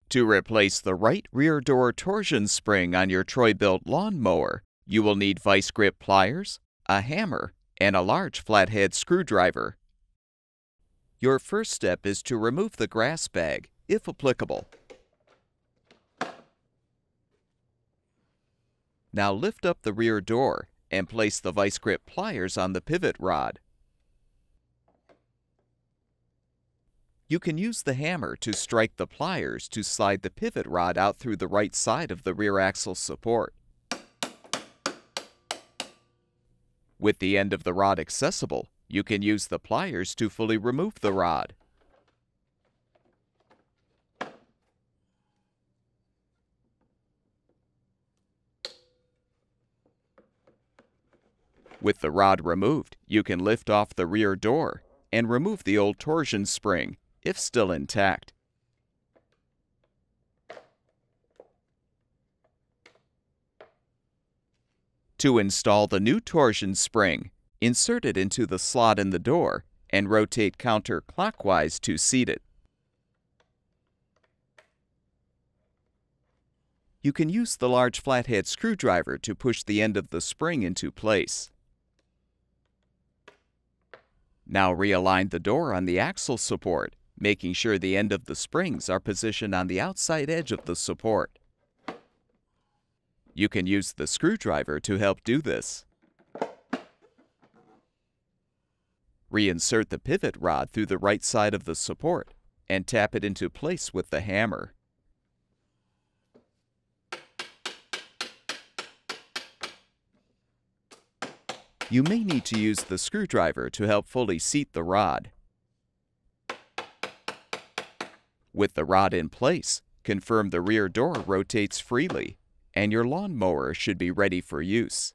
To replace the right rear door torsion spring on your Troy-Bilt lawn mower, you will need vice grip pliers, a hammer, and a large flathead screwdriver. Your first step is to remove the grass bag, if applicable. Now lift up the rear door and place the vice grip pliers on the pivot rod. You can use the hammer to strike the pliers to slide the pivot rod out through the right side of the rear axle support. With the end of the rod accessible, you can use the pliers to fully remove the rod. With the rod removed, you can lift off the rear door and remove the old torsion spring, if still intact. To install the new torsion spring, insert it into the slot in the door and rotate counterclockwise to seat it. You can use the large flathead screwdriver to push the end of the spring into place. Now realign the door on the axle support, making sure the end of the springs are positioned on the outside edge of the support. You can use the screwdriver to help do this. Reinsert the pivot rod through the right side of the support and tap it into place with the hammer. You may need to use the screwdriver to help fully seat the rod. With the rod in place, confirm the rear door rotates freely, and your lawn mower should be ready for use.